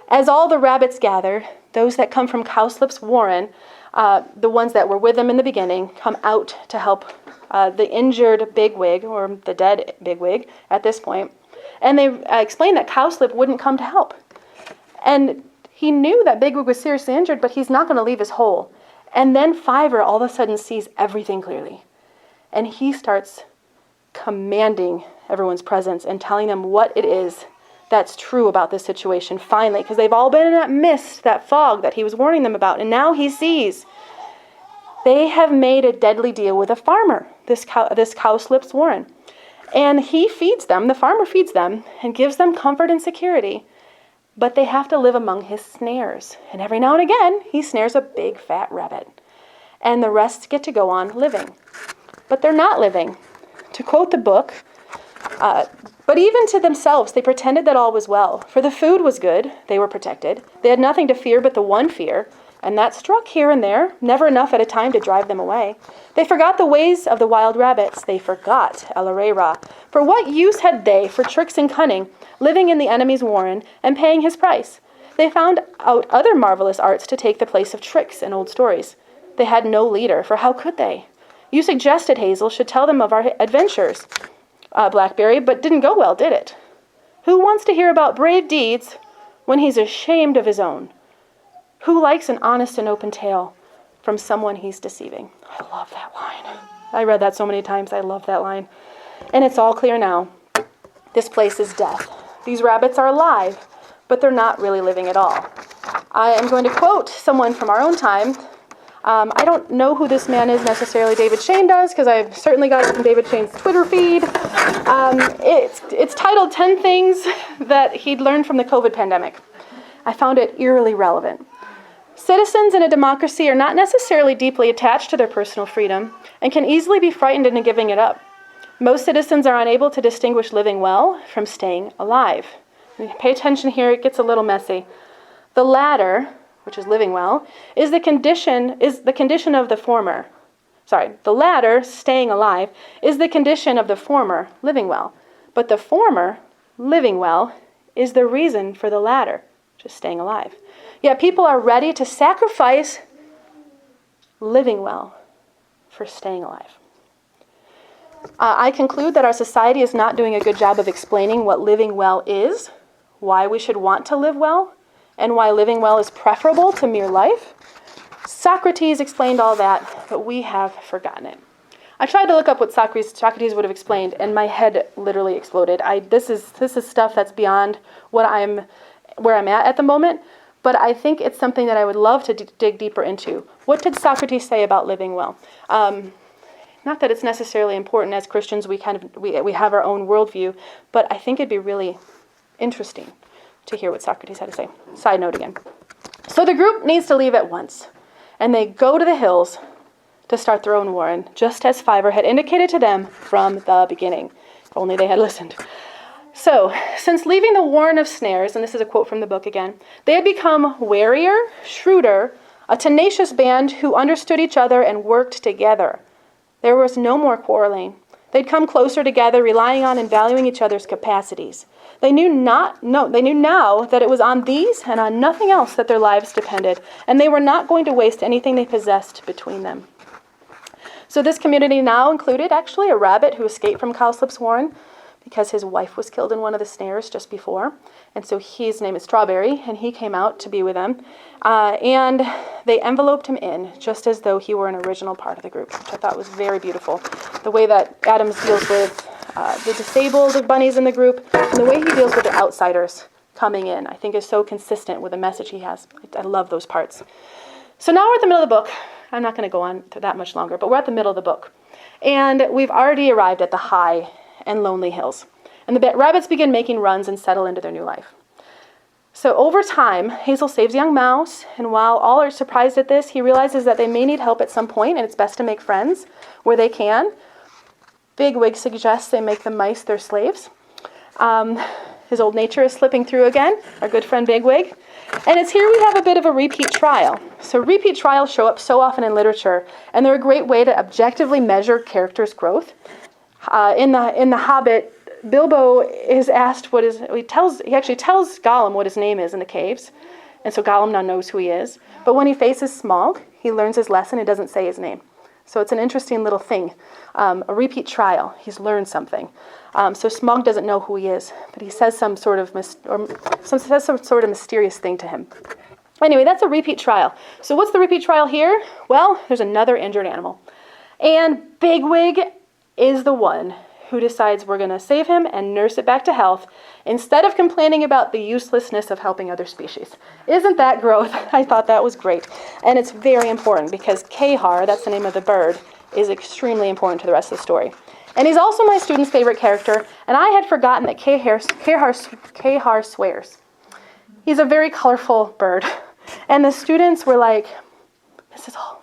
As all the rabbits gather, those that come from Cowslip's warren, the ones that were with them in the beginning, come out to help the injured Bigwig, or the dead Bigwig at this point, and they explain that Cowslip wouldn't come to help. And he knew that Bigwig was seriously injured, but he's not going to leave his hole. And then Fiver all of a sudden sees everything clearly, and he starts commanding everyone's presence and telling them what it is that's true about this situation, finally, because they've all been in that mist, that fog that he was warning them about, and now he sees. They have made a deadly deal with a farmer, this Cowslip's warren, and he feeds them, the farmer feeds them, and gives them comfort and security, but they have to live among his snares, and every now and again, he snares a big fat rabbit, and the rest get to go on living, but they're not living. To quote the book, but even to themselves, they pretended that all was well. For the food was good, they were protected. They had nothing to fear but the one fear, and that struck here and there, never enough at a time to drive them away. They forgot the ways of the wild rabbits. They forgot El Herrera. For what use had they for tricks and cunning, living in the enemy's warren and paying his price? They found out other marvelous arts to take the place of tricks and old stories. They had no leader, for how could they? You suggested, Hazel, should tell them of our adventures, Blackberry, but didn't go well, did it? Who wants to hear about brave deeds when he's ashamed of his own? Who likes an honest and open tale from someone he's deceiving? I love that line. I read that so many times. I love that line. And it's all clear now. This place is death. These rabbits are alive, but they're not really living at all. I am going to quote someone from our own time. I don't know who this man is necessarily. David Shane does, because I've certainly got it from David Shane's Twitter feed. It's titled 10 Things That He'd Learned from the COVID Pandemic. I found it eerily relevant. Citizens in a democracy are not necessarily deeply attached to their personal freedom and can easily be frightened into giving it up. Most citizens are unable to distinguish living well from staying alive. Pay attention here, it gets a little messy. The latter, which is living well, is the condition of the former. The latter, staying alive, is the condition of the former, living well. But the former, living well, is the reason for the latter, just staying alive. Yet people are ready to sacrifice living well for staying alive. I conclude that our society is not doing a good job of explaining what living well is, why we should want to live well, and why living well is preferable to mere life. Socrates explained all that, but we have forgotten it. I tried to look up what Socrates would have explained, and my head literally exploded. This is stuff that's beyond where I'm at the moment, but I think it's something that I would love to dig deeper into. What did Socrates say about living well? Not that it's necessarily important. As Christians, we have our own worldview, but I think it'd be really interesting to hear what Socrates had to say. Side note again. So the group needs to leave at once, and they go to the hills to start their own warren, just as Fiver had indicated to them from the beginning. If only they had listened. So, since leaving the warren of snares, and this is a quote from the book again, they had become warier, shrewder, a tenacious band who understood each other and worked together. There was no more quarreling. They'd come closer together, relying on and valuing each other's capacities. They knew now that it was on these and on nothing else that their lives depended, and they were not going to waste anything they possessed between them. So this community now included actually a rabbit who escaped from Cowslip's warren because his wife was killed in one of the snares just before. And so his name is Strawberry, and he came out to be with them. And they enveloped him in just as though he were an original part of the group, which I thought was very beautiful. The way that Adams deals with the disabled bunnies in the group, and the way he deals with the outsiders coming in, I think is so consistent with the message he has. I love those parts. So now we're at the middle of the book. I'm not going to go on to that much longer, but we're at the middle of the book. And we've already arrived at the high and lonely hills. And the rabbits begin making runs and settle into their new life. So over time, Hazel saves young Mouse, and while all are surprised at this, he realizes that they may need help at some point, and it's best to make friends where they can. Bigwig suggests they make the mice their slaves. His old nature is slipping through again, our good friend Bigwig. And it's here we have a bit of a repeat trial. So repeat trials show up so often in literature, and they're a great way to objectively measure characters' growth. In the Hobbit, Bilbo is asked he actually tells Gollum what his name is in the caves, and so Gollum now knows who he is. But when he faces Smaug, he learns his lesson and doesn't say his name. So it's an interesting little thing, a repeat trial. He's learned something. So Smaug doesn't know who he is, but he says some sort of mysterious thing to him. Anyway, that's a repeat trial. So what's the repeat trial here? Well, there's another injured animal, and Bigwig is the one who decides we're going to save him and nurse it back to health instead of complaining about the uselessness of helping other species. Isn't that growth? I thought that was great. And it's very important because Cahar, that's the name of the bird, is extremely important to the rest of the story. And he's also my student's favorite character, and I had forgotten that Cahar swears. He's a very colorful bird. And the students were like, Mrs. Hull,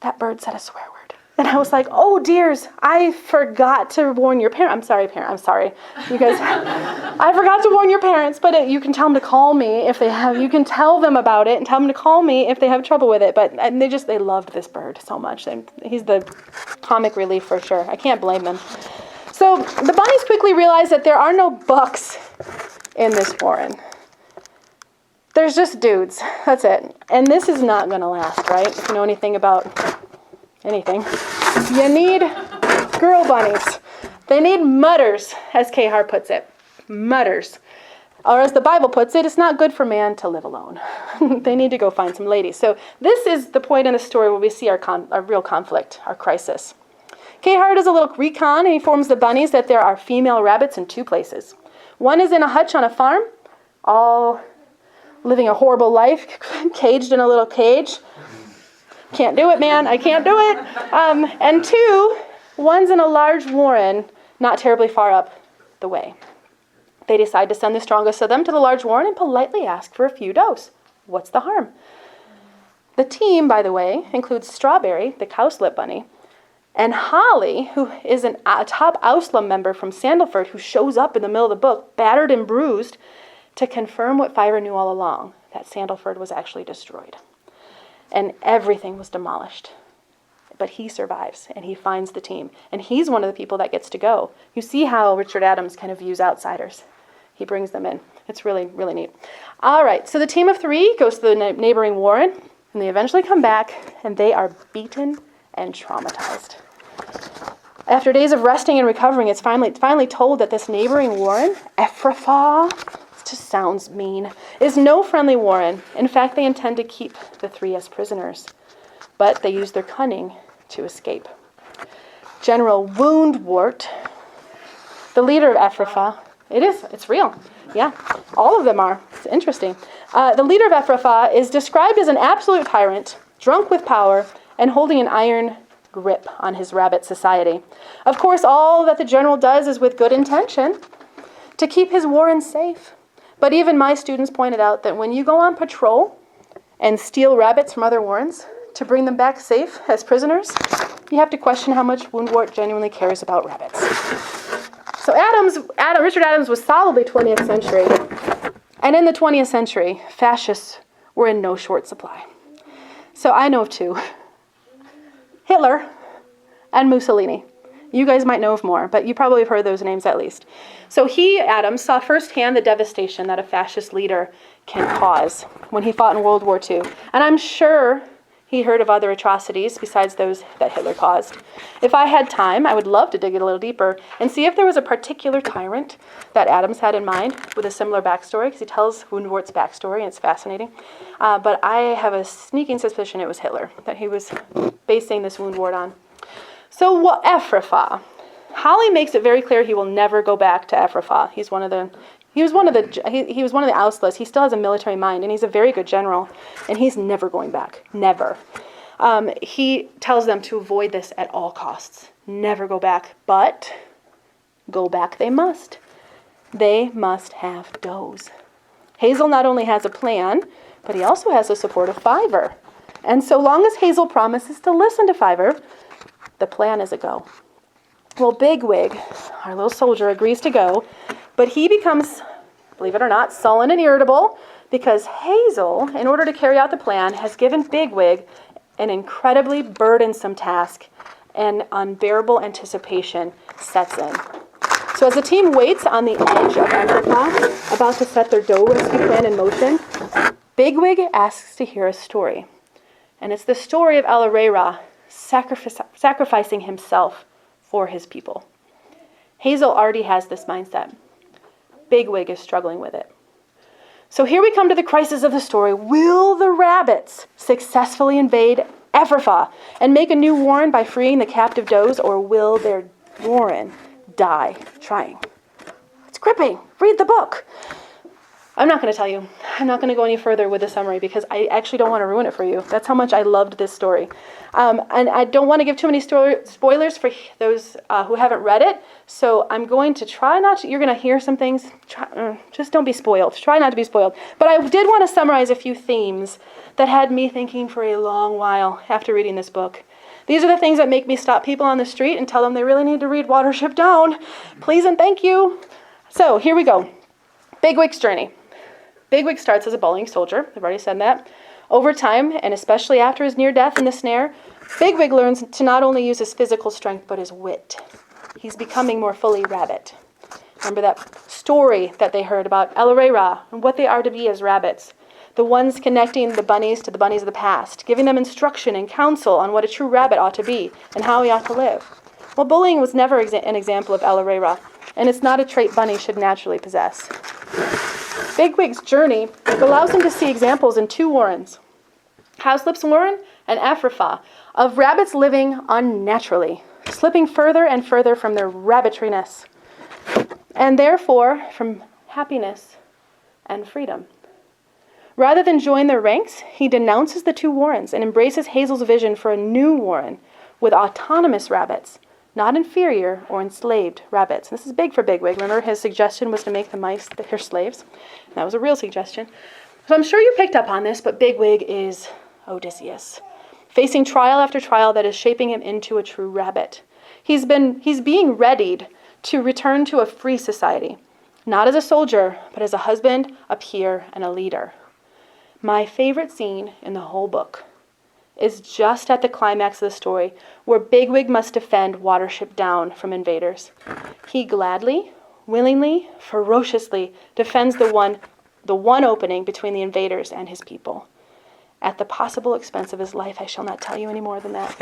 that bird said a swear word. And I was like, oh, dears, I forgot to warn your parents. I'm sorry, parent. I'm sorry. Because I forgot to warn your parents, but you can tell them to call me if they have, you can tell them about it and tell them to call me if they have trouble with it. But they loved this bird so much. And he's the comic relief for sure. I can't blame them. So the bunnies quickly realize that there are no bucks in this warren. There's just dudes. That's it. And this is not going to last, right? If you know anything about anything. You need girl bunnies. They need mutters, as Cahar puts it. Mutters. Or as the Bible puts it, it's not good for man to live alone. They need to go find some ladies. So this is the point in the story where we see our real conflict, our crisis. Cahar does a little recon, and he informs the bunnies that there are female rabbits in two places. One is in a hutch on a farm, all living a horrible life, caged in a little cage. Can't do it, man. I can't do it. And two, one's in a large warren, not terribly far up the way. They decide to send the strongest of them to the large warren and politely ask for a few does. What's the harm? The team, by the way, includes Strawberry, the cowslip bunny, and Holly, who is a top Auslam member from Sandalford, who shows up in the middle of the book, battered and bruised, to confirm what Fire knew all along, that Sandalford was actually destroyed. And everything was demolished. But he survives, and he finds the team. And he's one of the people that gets to go. You see how Richard Adams kind of views outsiders. He brings them in. It's really, really neat. All right, so the team of three goes to the neighboring warren, and they eventually come back, and they are beaten and traumatized. After days of resting and recovering, it's finally told that this neighboring warren, Ephrathah, just sounds mean, is no friendly warren. In fact, they intend to keep the three as prisoners, but they use their cunning to escape. General Woundwort, the leader of Ephrathah, it's real. Yeah, all of them are. It's interesting. The leader of Ephrathah is described as an absolute tyrant, drunk with power, and holding an iron grip on his rabbit society. Of course, all that the general does is with good intention, to keep his warren safe. But even my students pointed out that when you go on patrol and steal rabbits from other warrens to bring them back safe as prisoners, you have to question how much Woundwort genuinely cares about rabbits. So Richard Adams was solidly 20th century. And in the 20th century, fascists were in no short supply. So I know of two. Hitler and Mussolini. You guys might know of more, but you probably have heard those names at least. So Adams, saw firsthand the devastation that a fascist leader can cause when he fought in World War II. And I'm sure he heard of other atrocities besides those that Hitler caused. If I had time, I would love to dig it a little deeper and see if there was a particular tyrant that Adams had in mind with a similar backstory, because he tells Woundwort's backstory, and it's fascinating. But I have a sneaking suspicion it was Hitler that he was basing this Woundwort on. So Ephrathah. Holly makes it very clear he will never go back to Ephrathah. He was one of the oustless. He still has a military mind, and he's a very good general, and he's never going back. Never. He tells them to avoid this at all costs. Never go back, but go back they must. They must have doughs. Hazel not only has a plan, but he also has the support of Fiver. And so long as Hazel promises to listen to Fiver, the plan is a go. Well, Bigwig, our little soldier, agrees to go, but he becomes, believe it or not, sullen and irritable because Hazel, in order to carry out the plan, has given Bigwig an incredibly burdensome task, and unbearable anticipation sets in. So as the team waits on the edge of Ephrathah, about to set their dough rescue plan in motion, Bigwig asks to hear a story. And it's the story of El-Arera sacrificing himself for his people. Hazel already has this mindset. Bigwig is struggling with it. So here we come to the crisis of the story. Will the rabbits successfully invade Ephrathah and make a new warren by freeing the captive does, or will their warren die trying? It's gripping. Read the book. I'm not going to tell you. I'm not going to go any further with the summary because I actually don't want to ruin it for you. That's how much I loved this story. And I don't want to give too many spoilers for those who haven't read it. So I'm going to try not to. You're going to hear some things. Just don't be spoiled. Try not to be spoiled. But I did want to summarize a few themes that had me thinking for a long while after reading this book. These are the things that make me stop people on the street and tell them they really need to read Watership Down. Please and thank you. So here we go. Bigwig's journey. Bigwig starts as a bullying soldier. I've already said that. Over time, and especially after his near death in the snare, Bigwig learns to not only use his physical strength, but his wit. He's becoming more fully rabbit. Remember that story that they heard about El-Arera and what they are to be as rabbits. The ones connecting the bunnies to the bunnies of the past, giving them instruction and counsel on what a true rabbit ought to be and how he ought to live. Well, bullying was never an example of El-Arera, and it's not a trait bunnies should naturally possess. Bigwig's journey allows him to see examples in two warrens, Cowslip's warren and Ephrathah, of rabbits living unnaturally, slipping further and further from their rabbitriness, and therefore from happiness and freedom. Rather than join their ranks, he denounces the two warrens and embraces Hazel's vision for a new warren with autonomous rabbits, not inferior or enslaved rabbits. And this is big for Bigwig. Remember, his suggestion was to make the mice their slaves. That was a real suggestion. So I'm sure you picked up on this, but Bigwig is Odysseus, facing trial after trial that is shaping him into a true rabbit. He's being readied to return to a free society, not as a soldier, but as a husband, a peer, and a leader. My favorite scene in the whole book is just at the climax of the story, where Bigwig must defend Watership Down from invaders. He gladly, willingly, ferociously defends the one opening between the invaders and his people. At the possible expense of his life, I shall not tell you any more than that,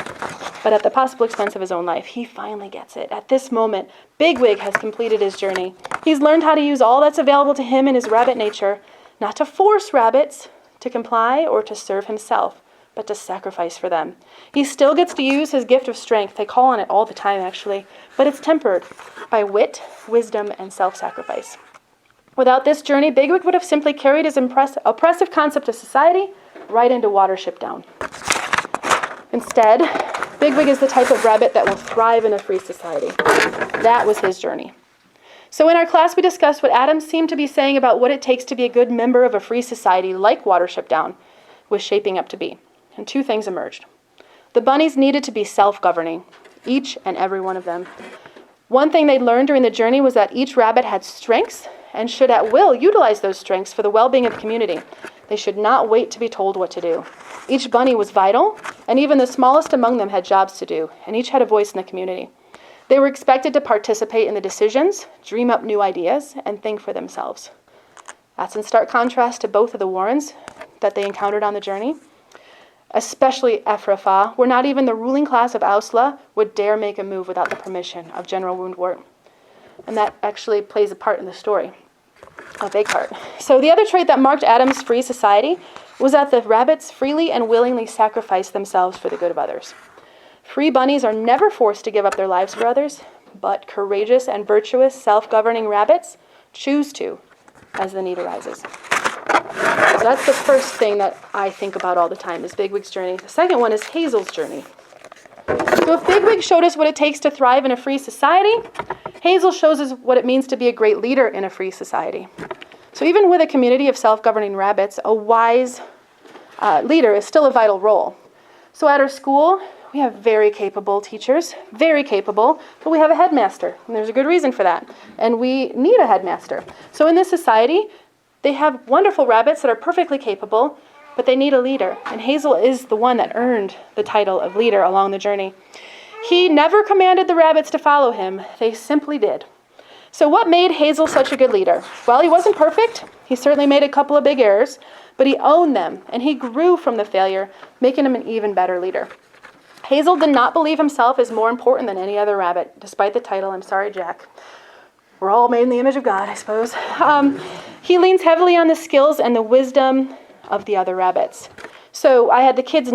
but at the possible expense of his own life, he finally gets it. At this moment, Bigwig has completed his journey. He's learned how to use all that's available to him in his rabbit nature, not to force rabbits to comply or to serve himself, but to sacrifice for them. He still gets to use his gift of strength. They call on it all the time, actually, but it's tempered by wit, wisdom, and self-sacrifice. Without this journey, Bigwig would have simply carried his oppressive concept of society right into Watership Down. Instead, Bigwig is the type of rabbit that will thrive in a free society. That was his journey. So in our class, we discussed what Adams seemed to be saying about what it takes to be a good member of a free society like Watership Down was shaping up to be. And two things emerged. The bunnies needed to be self-governing, each and every one of them. One thing they learned during the journey was that each rabbit had strengths and should at will utilize those strengths for the well-being of the community. They should not wait to be told what to do. Each bunny was vital, and even the smallest among them had jobs to do, and each had a voice in the community. They were expected to participate in the decisions, dream up new ideas, and think for themselves. That's in stark contrast to both of the warrens that they encountered on the journey. Especially Ephrathah, where not even the ruling class of Ausla would dare make a move without the permission of General Woundwort. And that actually plays a part in the story, a big part. So the other trait that marked Adam's free society was that the rabbits freely and willingly sacrificed themselves for the good of others. Free bunnies are never forced to give up their lives for others, but courageous and virtuous, self-governing rabbits choose to as the need arises. So that's the first thing that I think about all the time is Bigwig's journey. The second one is Hazel's journey. So if Bigwig showed us what it takes to thrive in a free society, Hazel shows us what it means to be a great leader in a free society. So even with a community of self-governing rabbits, a wise leader is still a vital role. So at our school, we have very capable teachers, very capable, but we have a headmaster, and there's a good reason for that. And we need a headmaster. So in this society, they have wonderful rabbits that are perfectly capable, but they need a leader. And Hazel is the one that earned the title of leader along the journey. He never commanded the rabbits to follow him. They simply did. So what made Hazel such a good leader? Well, he wasn't perfect. He certainly made a couple of big errors, but he owned them, and he grew from the failure, making him an even better leader. Hazel did not believe himself as more important than any other rabbit, despite the title. I'm sorry, Jack. We're all made in the image of God, I suppose. He leans heavily on the skills and the wisdom of the other rabbits. So I had the kids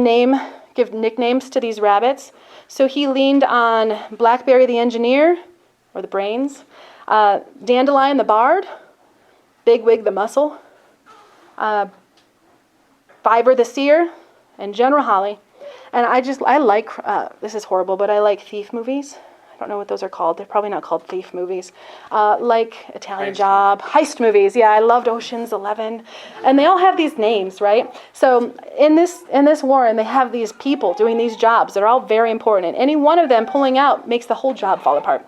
give nicknames to these rabbits. So he leaned on Blackberry the engineer, or the brains, Dandelion the bard, Bigwig the muscle, Fiber the seer, and General Holly. And I like, this is horrible, but I like thief movies. I don't know what those are called. They're probably not called thief movies. Like Italian Job, heist movies. Yeah, I loved Ocean's 11. And they all have these names, right? So in this warren, they have these people doing these jobs that are all very important. And any one of them pulling out makes the whole job fall apart.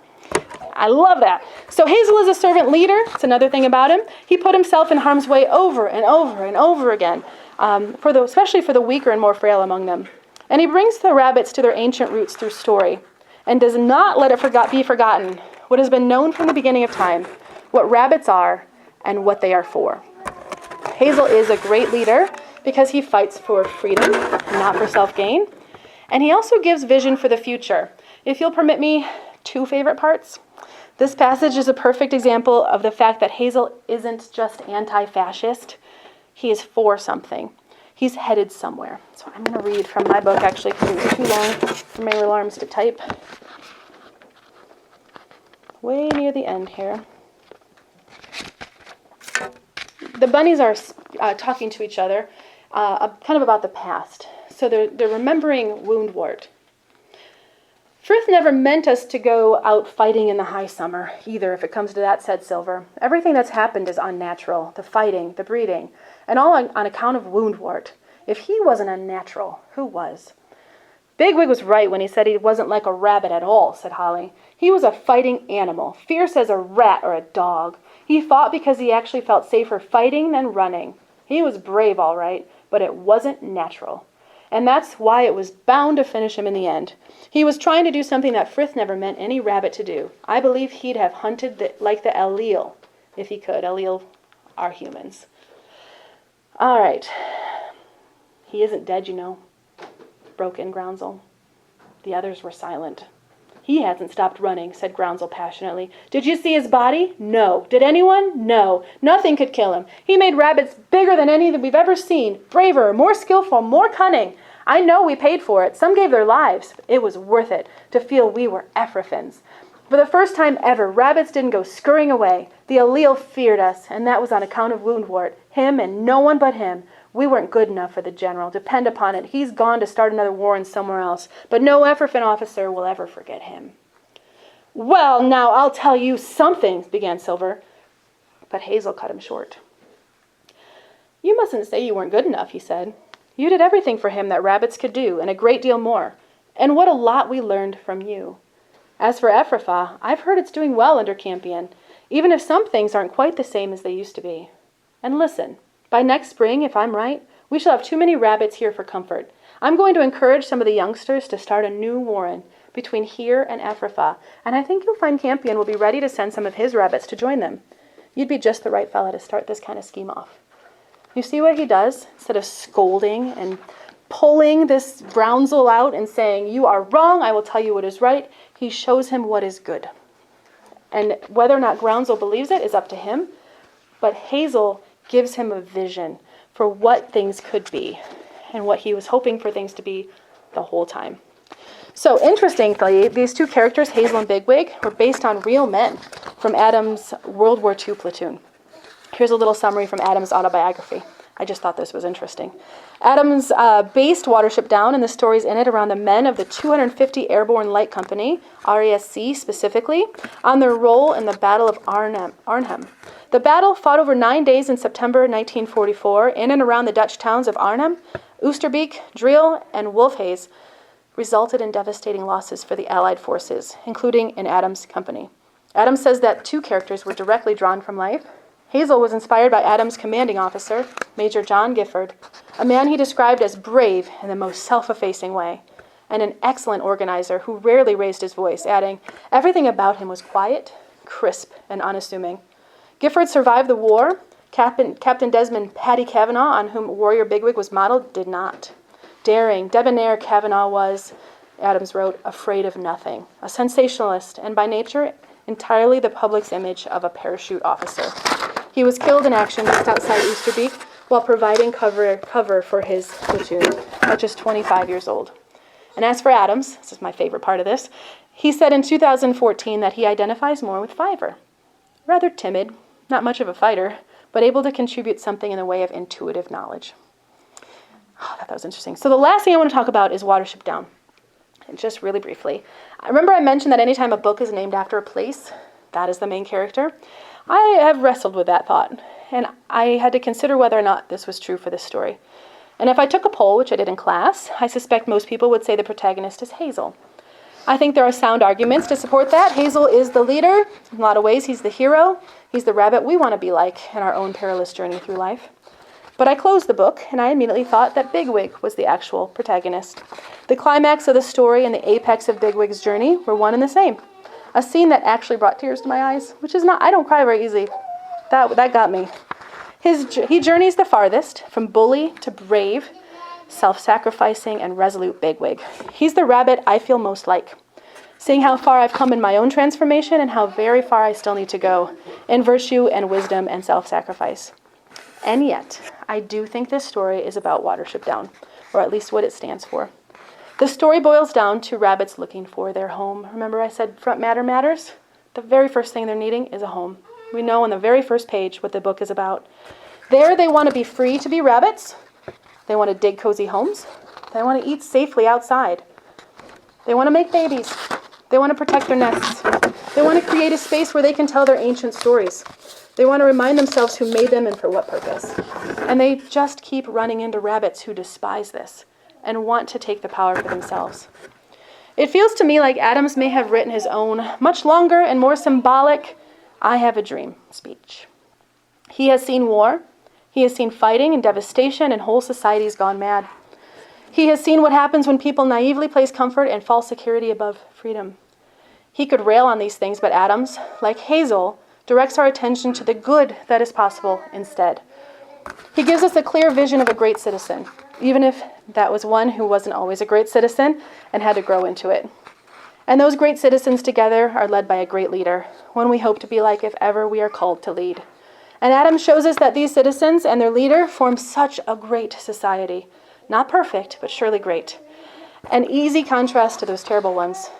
I love that. So Hazel is a servant leader. It's another thing about him. He put himself in harm's way over and over and over again, especially for the weaker and more frail among them. And he brings the rabbits to their ancient roots through story, and does not let it be forgotten what has been known from the beginning of time, what rabbits are and what they are for. Hazel is a great leader because he fights for freedom, not for self-gain. And he also gives vision for the future. If you'll permit me, 2 favorite parts. This passage is a perfect example of the fact that Hazel isn't just anti-fascist. He is for something. He's headed somewhere. So I'm going to read from my book, actually, because it was too long for my little arms to type. Way near the end here. The bunnies are talking to each other, kind of about the past. So they're remembering Woundwort. Frith never meant us to go out fighting in the high summer, either, if it comes to that, said Silver. Everything that's happened is unnatural, the fighting, the breeding, and all on account of Woundwort. If he wasn't unnatural, who was? Bigwig was right when he said he wasn't like a rabbit at all, said Holly. He was a fighting animal, fierce as a rat or a dog. He fought because he actually felt safer fighting than running. He was brave, all right, but it wasn't natural. And that's why it was bound to finish him in the end. He was trying to do something that Frith never meant any rabbit to do. I believe he'd have hunted like the allele, if he could. Allele are humans. All right. He isn't dead, you know, broke in Groundsel. The others were silent. He hasn't stopped running, said Groundsel passionately. Did you see his body? No. Did anyone? No. Nothing could kill him. He made rabbits bigger than any that we've ever seen, braver, more skillful, more cunning. I know we paid for it. Some gave their lives. It was worth it to feel we were Ephrathins. For the first time ever, rabbits didn't go scurrying away. The allele feared us, and that was on account of Woundwort. Him and no one but him. We weren't good enough for the general. Depend upon it, he's gone to start another war in somewhere else. But no Ephrathin officer will ever forget him. Well, now I'll tell you something, began Silver. But Hazel cut him short. You mustn't say you weren't good enough, he said. You did everything for him that rabbits could do, and a great deal more. And what a lot we learned from you. As for Ephrathah, I've heard it's doing well under Campion, even if some things aren't quite the same as they used to be. And listen, by next spring, if I'm right, we shall have too many rabbits here for comfort. I'm going to encourage some of the youngsters to start a new warren between here and Ephrathah, and I think you'll find Campion will be ready to send some of his rabbits to join them. You'd be just the right fella to start this kind of scheme off. You see what he does? Instead of scolding and pulling this groundsel out and saying, "You are wrong, I will tell you what is right," he shows him what is good. And whether or not Groundsel believes it is up to him, but Hazel gives him a vision for what things could be and what he was hoping for things to be the whole time. So interestingly, these two characters, Hazel and Bigwig, were based on real men from Adams' World War II platoon. Here's a little summary from Adams' autobiography. I just thought this was interesting. Adams based Watership Down and the stories in it around the men of the 250 Airborne Light Company, RASC specifically, on their role in the Battle of Arnhem. The battle, fought over 9 days in September 1944 in and around the Dutch towns of Arnhem, Oosterbeek, Driel, and Wolfhaze, resulted in devastating losses for the Allied forces, including in Adams' company. Adams says that two characters were directly drawn from life. Hazel was inspired by Adams' commanding officer, Major John Gifford, a man he described as brave in the most self-effacing way, and an excellent organizer who rarely raised his voice, adding, everything about him was quiet, crisp, and unassuming. Gifford survived the war. Captain Desmond Paddy Cavanaugh, on whom Warrior Bigwig was modeled, did not. Daring, debonair Cavanaugh was, Adams wrote, afraid of nothing, a sensationalist, and by nature, entirely the public's image of a parachute officer. He was killed in action just outside Oosterbeek while providing cover for his platoon at just 25 years old. And as for Adams, this is my favorite part of this, he said in 2014 that he identifies more with Fiverr. Rather timid, not much of a fighter, but able to contribute something in the way of intuitive knowledge. Oh, I thought that was interesting. So the last thing I want to talk about is Watership Down. And just really briefly. I remember I mentioned that anytime a book is named after a place, that is the main character. I have wrestled with that thought, and I had to consider whether or not this was true for this story. And if I took a poll, which I did in class, I suspect most people would say the protagonist is Hazel. I think there are sound arguments to support that. Hazel is the leader. In a lot of ways, he's the hero. He's the rabbit we want to be like in our own perilous journey through life. But I closed the book, and I immediately thought that Bigwig was the actual protagonist. The climax of the story and the apex of Bigwig's journey were one and the same. A scene that actually brought tears to my eyes, which is not, I don't cry very easily. That got me. He journeys the farthest, from bully to brave, self-sacrificing, and resolute Bigwig. He's the rabbit I feel most like, seeing how far I've come in my own transformation and how very far I still need to go in virtue and wisdom and self-sacrifice. And yet, I do think this story is about Watership Down, or at least what it stands for. The story boils down to rabbits looking for their home. Remember I said front matter matters? The very first thing they're needing is a home. We know on the very first page what the book is about. There they want to be free to be rabbits. They want to dig cozy homes. They want to eat safely outside. They want to make babies. They want to protect their nests. They want to create a space where they can tell their ancient stories. They want to remind themselves who made them and for what purpose. And they just keep running into rabbits who despise this and want to take the power for themselves. It feels to me like Adams may have written his own, much longer and more symbolic, I have a dream speech. He has seen war. He has seen fighting and devastation and whole societies gone mad. He has seen what happens when people naively place comfort and false security above freedom. He could rail on these things, but Adams, like Hazel, directs our attention to the good that is possible instead. He gives us a clear vision of a great citizen, even if that was one who wasn't always a great citizen and had to grow into it. And those great citizens together are led by a great leader, one we hope to be like if ever we are called to lead. And Adams shows us that these citizens and their leader form such a great society. Not perfect, but surely great. An easy contrast to those terrible ones.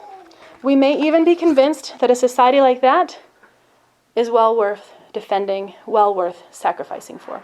We may even be convinced that a society like that is well worth defending, well worth sacrificing for.